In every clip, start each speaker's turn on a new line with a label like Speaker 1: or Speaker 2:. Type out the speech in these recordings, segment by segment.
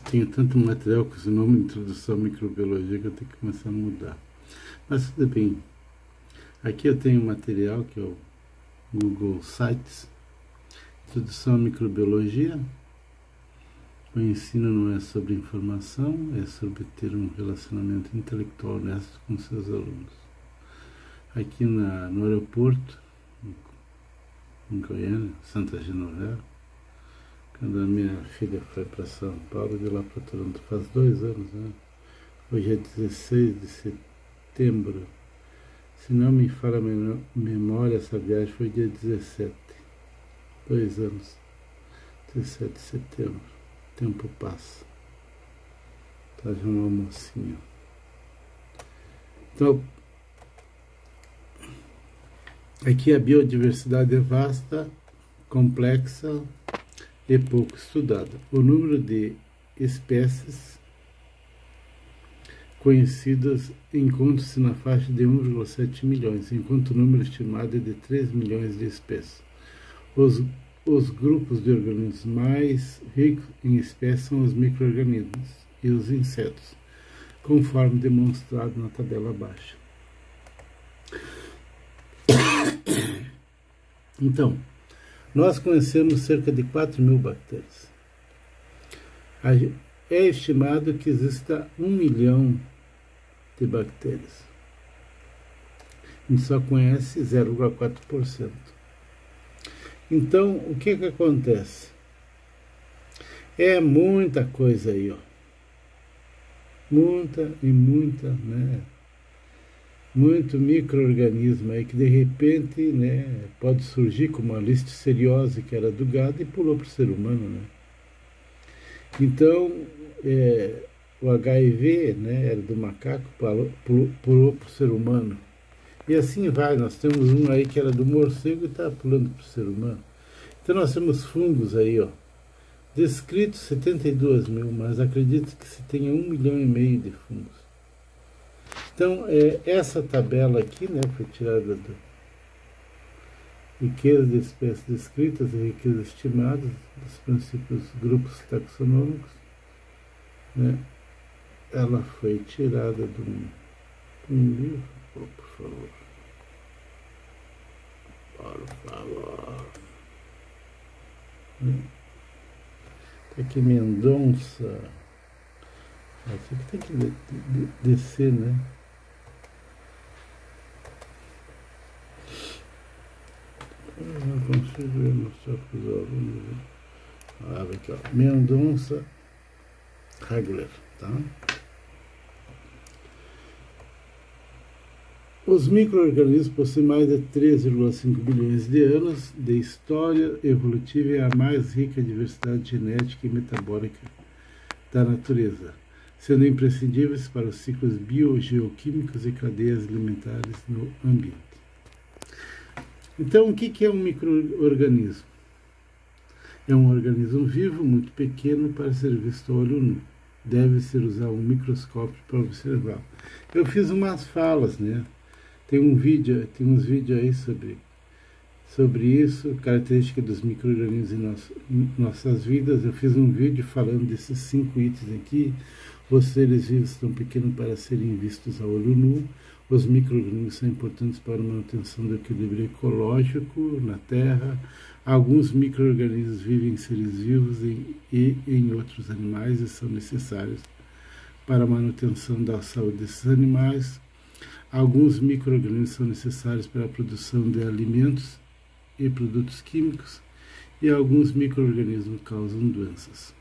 Speaker 1: Tenho tanto material com esse nome, Introdução à Microbiologia, que eu tenho que começar a mudar. Mas tudo bem. Aqui eu tenho um material que é o Google Sites, Introdução à Microbiologia. O ensino não é sobre informação, é sobre ter um relacionamento intelectual honesto com seus alunos. Aqui no aeroporto, em Goiânia, Santa Genoveva, quando a minha filha foi para São Paulo, de lá para Toronto, faz 2 anos, né? Hoje é 16 de setembro. Se não me falha a memória, essa viagem foi dia 17. 2 anos. 17 de setembro. O tempo passa. Tá já um almocinho. Então, aqui a biodiversidade é vasta, complexa e pouco estudada. O número de espécies conhecidas encontra-se na faixa de 1,7 milhões, enquanto o número estimado é de 3 milhões de espécies. Os grupos de organismos mais ricos em espécies são os micro-organismos e os insetos, conforme demonstrado na tabela abaixo. Então, nós conhecemos cerca de 4.000 bactérias. É estimado que exista 1 milhão de bactérias. A gente só conhece 0,4%. Então, o que acontece? É muita coisa aí, ó. Muita, né? Muito micro-organismo aí que de repente, né, pode surgir como a listeriose, que era do gado, e pulou para o ser humano, né? Então, o HIV, né, era do macaco, pulou para o ser humano. E assim vai, nós temos um aí que era do morcego e está pulando para o ser humano. Então nós temos fungos aí, ó, descritos 72.000, mas acredito que se tenha 1,5 milhão de fungos. Então, essa tabela aqui, né, foi tirada do riqueza de espécies descritas e riqueza estimadas, dos princípios grupos taxonômicos, né? Ela foi tirada de um livro. Oh, por favor. Por favor. Aqui Mendonça. Aqui tem que descer, né? Eu não consigo mostrar para os alunos. Aqui, ó. Mendonça Hagler, tá? Os micro-organismos possuem mais de 3,5 bilhões de anos de história evolutiva e a mais rica diversidade genética e metabólica da natureza, sendo imprescindíveis para os ciclos biogeoquímicos e cadeias alimentares no ambiente. Então, o que é um micro-organismo? É um organismo vivo, muito pequeno, para ser visto a olho nu. Deve-se usar um microscópio para observar. Eu fiz umas falas, né? Tem uns vídeos aí sobre isso, característica dos micro-organismos em nossas vidas. Eu fiz um vídeo falando desses 5 itens aqui. Os seres vivos estão pequenos para serem vistos a olho nu. Os micro-organismos são importantes para a manutenção do equilíbrio ecológico na Terra. Alguns micro-organismos vivem em seres vivos e em outros animais e são necessários para a manutenção da saúde desses animais. Alguns micro-organismos são necessários para a produção de alimentos e produtos químicos, e alguns micro-organismos causam doenças.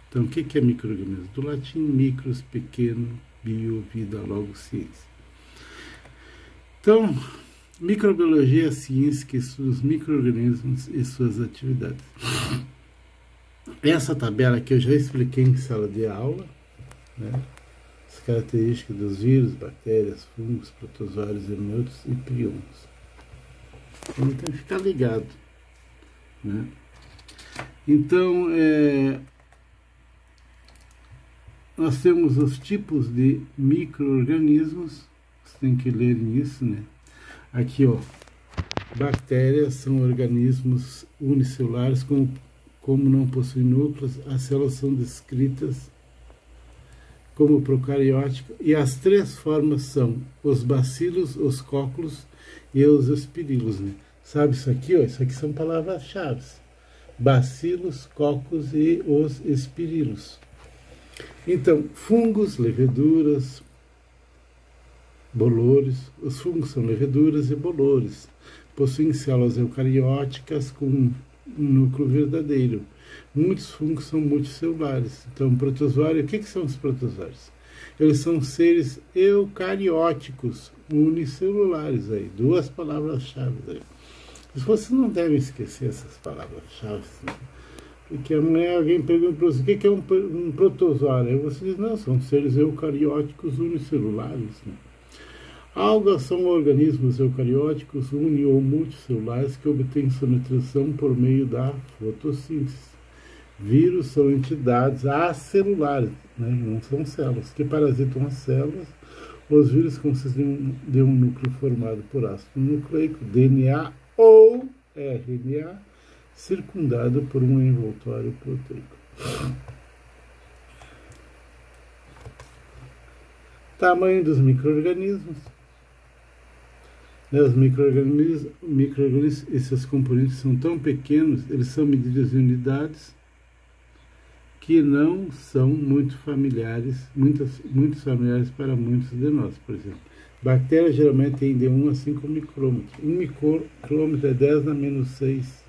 Speaker 1: Então, o que é micro-organismo? Do latim, micros, pequeno, bio, vida, logo, ciência. Então, microbiologia é a ciência que estuda os micro-organismos e suas atividades. Essa tabela aqui eu já expliquei em sala de aula, né? As características dos vírus, bactérias, fungos, protozoários, hemiotos e prions. Então tem que ficar ligado, né? Então, nós temos os tipos de micro-organismos, você tem que ler isso, né? Aqui, ó, bactérias são organismos unicelulares com como não possuem núcleos, as células são descritas como procariótica, e as três formas são os bacilos, os cóculos e os espirilos, né? Sabe isso aqui? Ó? Isso aqui são palavras-chave. Bacilos, cóculos e os espirilos. Então, fungos, leveduras, bolores. Os fungos são leveduras e bolores. Possuem células eucarióticas com um núcleo verdadeiro. Muitos fungos são multicelulares. Então, protozoário, o que são os protozoários? Eles são seres eucarióticos, unicelulares. Aí, duas palavras-chave aí. Vocês não devem esquecer essas palavras-chave, né? Porque amanhã alguém pergunta para você o que é um protozoário. Aí você diz, não, são seres eucarióticos unicelulares, né? Algas são organismos eucarióticos uni- ou multicelulares que obtêm sua nutrição por meio da fotossíntese. Vírus são entidades acelulares, né? Não são células, que parasitam as células. Os vírus consistem de um núcleo formado por ácido nucleico, DNA ou RNA, circundado por um envoltório proteico. Tamanho dos micro-organismos. Os micro-organismos, esses componentes são tão pequenos, eles são medidos em unidades que não são muito familiares, muitos familiares para muitos de nós, por exemplo. Bactérias geralmente têm de 1 a 5 micrômetros. 1 micrômetro é 10 na menos 6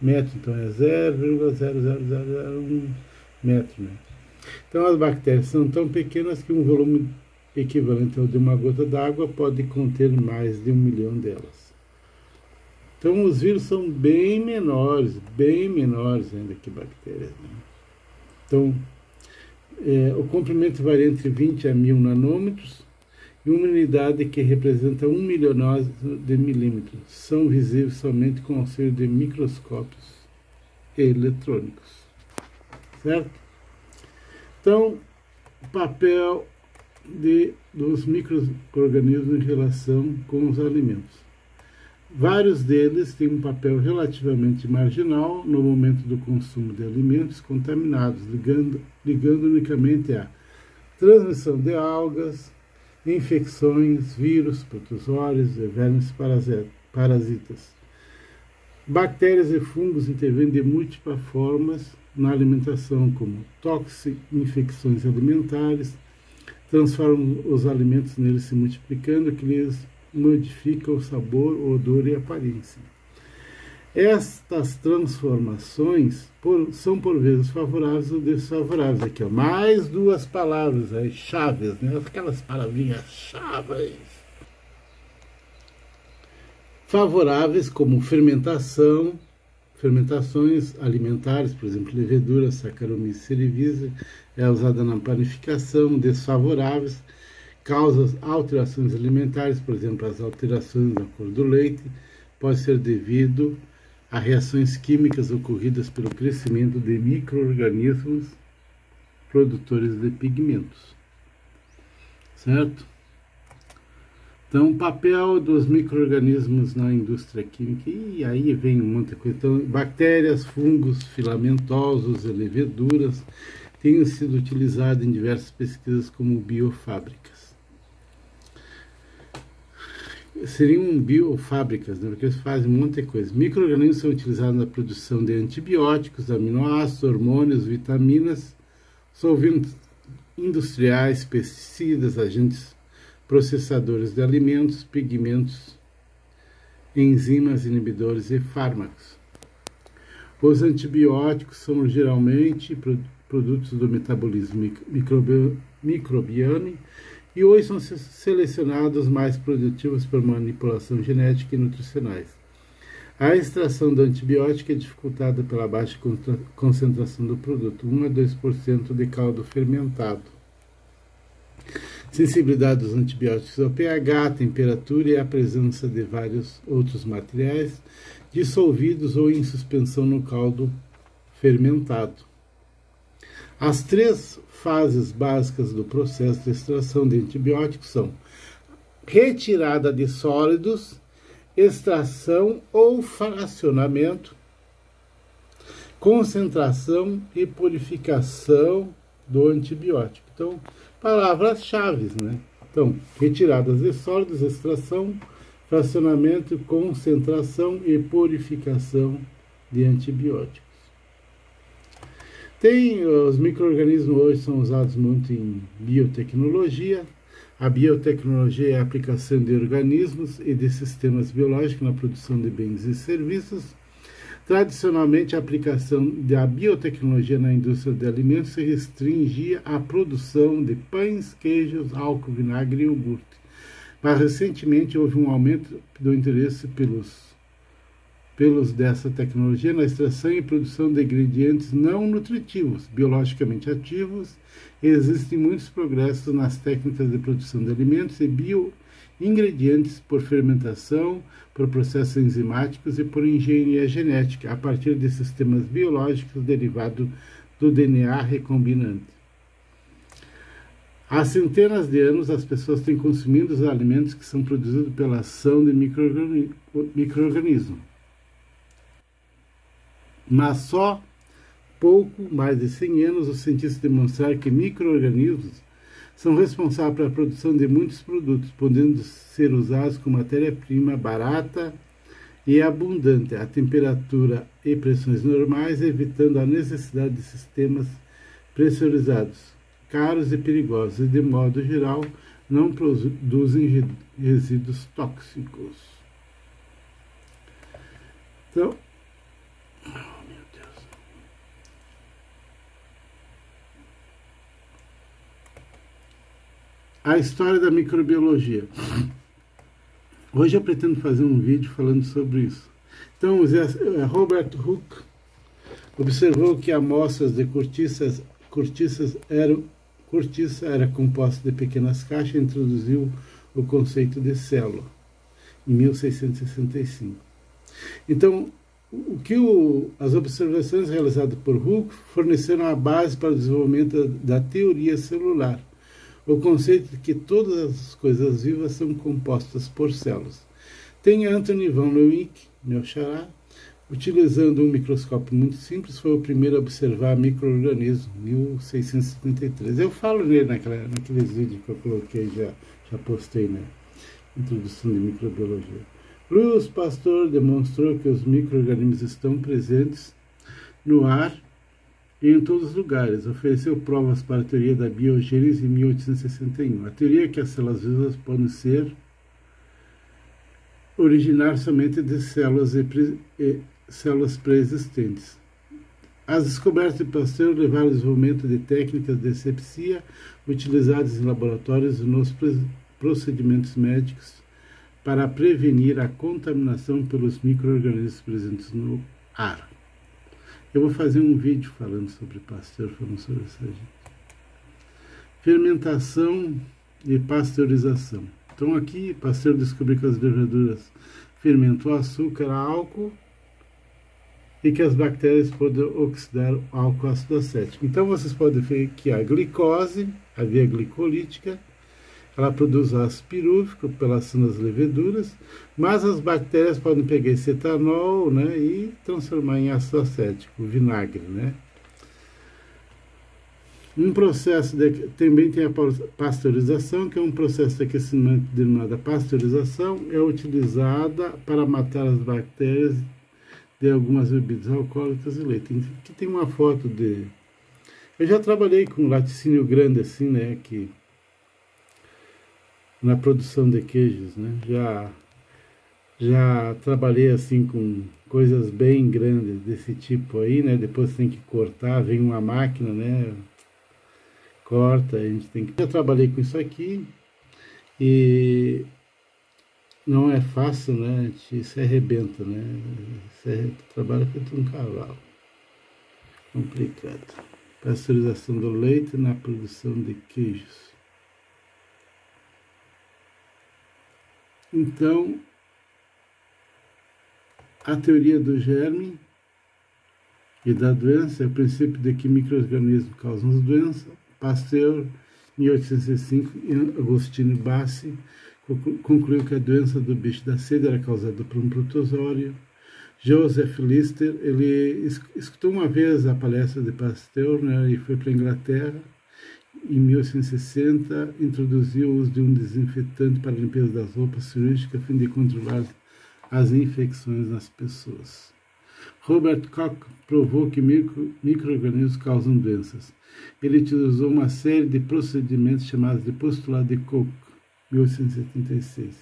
Speaker 1: metros, então é 0,00001 metro. Né? Então as bactérias são tão pequenas que um volume equivalente ao de uma gota d'água pode conter mais de 1 milhão delas. Então os vírus são bem menores ainda que bactérias. Né? Então o comprimento varia entre 20 a 1000 nanômetros, e uma unidade que representa 1 milionésimo de milímetro. São visíveis somente com auxílio de microscópios eletrônicos. Certo? Então, o papel dos micro-organismos em relação com os alimentos. Vários deles têm um papel relativamente marginal no momento do consumo de alimentos contaminados, ligando unicamente à transmissão de algas, infecções, vírus, protozoários e vermes parasitas. Bactérias e fungos intervêm de múltiplas formas na alimentação, como infecções alimentares, transformam os alimentos neles se multiplicando, que lhes modifica o sabor, o odor e a aparência. Estas transformações são por vezes favoráveis ou desfavoráveis. Aqui, ó, mais duas palavras aí, chaves, né? Aquelas palavrinhas chaves. Favoráveis como fermentações alimentares, por exemplo, levedura, Saccharomyces cerevisiae, é usada na panificação. Desfavoráveis, causam alterações alimentares, por exemplo, as alterações na cor do leite, pode ser devido a reações químicas ocorridas pelo crescimento de micro-organismos produtores de pigmentos. Certo? Então, o papel dos micro-organismos na indústria química, e aí vem um monte de coisa. Então, bactérias, fungos, filamentosos e leveduras têm sido utilizados em diversas pesquisas como biofábricas. Seriam biofábricas, né? Porque eles fazem um monte de coisa. Micro-organismos são utilizados na produção de antibióticos, aminoácidos, hormônios, vitaminas, solventes industriais, pesticidas, agentes processadores de alimentos, pigmentos, enzimas, inibidores e fármacos. Os antibióticos são geralmente produtos do metabolismo microbiano, e hoje são selecionados mais produtivos por manipulação genética e nutricionais. A extração do antibiótico é dificultada pela baixa concentração do produto, 1 a 2% de caldo fermentado. Sensibilidade dos antibióticos ao pH, temperatura e a presença de vários outros materiais dissolvidos ou em suspensão no caldo fermentado. As três fases básicas do processo de extração de antibióticos são retirada de sólidos, extração ou fracionamento, concentração e purificação do antibiótico. Então, palavras-chave, né? Então, retiradas de sólidos, extração, fracionamento, concentração e purificação de antibióticos. Os micro-organismos hoje são usados muito em biotecnologia. A biotecnologia é a aplicação de organismos e de sistemas biológicos na produção de bens e serviços. Tradicionalmente, a aplicação da biotecnologia na indústria de alimentos se restringia à produção de pães, queijos, álcool, vinagre e iogurte. Mas recentemente houve um aumento do interesse pelos dessa tecnologia na extração e produção de ingredientes não nutritivos, biologicamente ativos. Existem muitos progressos nas técnicas de produção de alimentos e bioingredientes por fermentação, por processos enzimáticos e por engenharia genética, a partir de sistemas biológicos derivados do DNA recombinante. Há centenas de anos, as pessoas têm consumido os alimentos que são produzidos pela ação de micro-organismos. Mas só pouco mais de 100 anos os cientistas demonstraram que micro-organismos são responsáveis pela produção de muitos produtos, podendo ser usados como matéria-prima barata e abundante a temperatura e pressões normais, evitando a necessidade de sistemas pressurizados, caros e perigosos, e de modo geral não produzem resíduos tóxicos. Então, a história da microbiologia. Hoje eu pretendo fazer um vídeo falando sobre isso. Então, Robert Hooke observou que amostras de cortiça era composta de pequenas caixas e introduziu o conceito de célula em 1665. Então, as observações realizadas por Hooke forneceram a base para o desenvolvimento da teoria celular, o conceito de que todas as coisas vivas são compostas por células. Tem Anthony van Leeuwenhoek, meu xará, utilizando um microscópio muito simples, foi o primeiro a observar micro-organismos, 1673. Eu falo nele naqueles vídeos que eu coloquei, já postei, né? Introdução de microbiologia. Louis Pasteur demonstrou que os micro-organismos estão presentes no ar e em todos os lugares. Ofereceu provas para a teoria da biogênese em 1861. A teoria é que as células vivas podem originar somente de células pré-existentes. As descobertas de Pasteur levaram ao desenvolvimento de técnicas de asepsia utilizadas em laboratórios e nos procedimentos médicos para prevenir a contaminação pelos micro-organismos presentes no ar. Eu vou fazer um vídeo falando sobre Pasteur, falando sobre essa gente. Fermentação e pasteurização. Então aqui, Pasteur descobriu que as levaduras fermentam o açúcar a álcool e que as bactérias podem oxidar o álcool ácido acético. Então vocês podem ver que a glicose, a via glicolítica, ela produz ácido pirúvico pela ação das leveduras, mas as bactérias podem pegar esse etanol, né, e transformar em ácido acético, vinagre, né. Um processo também tem a pasteurização, que é um processo de aquecimento denominado pasteurização, é utilizada para matar as bactérias de algumas bebidas alcoólicas e leite. Aqui tem uma foto de... Eu já trabalhei com laticínio grande assim, né, que na produção de queijos, né? Já trabalhei assim com coisas bem grandes desse tipo aí, né? Depois tem que cortar, vem uma máquina, né? Corta, a gente tem que... Já trabalhei com isso aqui e não é fácil, né? A gente se arrebenta, né? Trabalha feito um cavalo. Complicado. Pasteurização do leite na produção de queijos. Então, a teoria do germe e da doença é o princípio de que micro-organismos causam as doenças. Pasteur, 1805, e Agostino Bassi concluiu que a doença do bicho da sede era causada por um protozoário. Joseph Lister, ele escutou uma vez a palestra de Pasteur, né, e foi para a Inglaterra. Em 1860, introduziu o uso de um desinfetante para a limpeza das roupas cirúrgicas a fim de controlar as infecções nas pessoas. Robert Koch provou que micro-organismos causam doenças. Ele utilizou uma série de procedimentos chamados de postulado de Koch, 1876,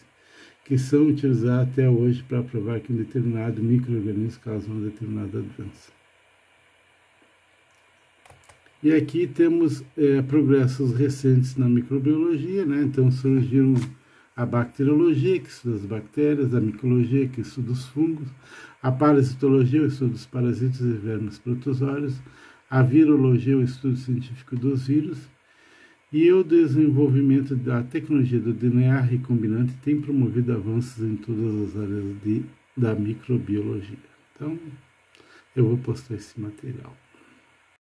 Speaker 1: que são utilizados até hoje para provar que um determinado micro-organismo causa uma determinada doença. E aqui temos progressos recentes na microbiologia, né? Então surgiram a bacteriologia, que estuda as bactérias, a micologia, que estuda os fungos, a parasitologia, o estudo dos parasitas e vermes protozoários, a virologia, o estudo científico dos vírus, e o desenvolvimento da tecnologia do DNA recombinante tem promovido avanços em todas as áreas da microbiologia. Então, eu vou postar esse material.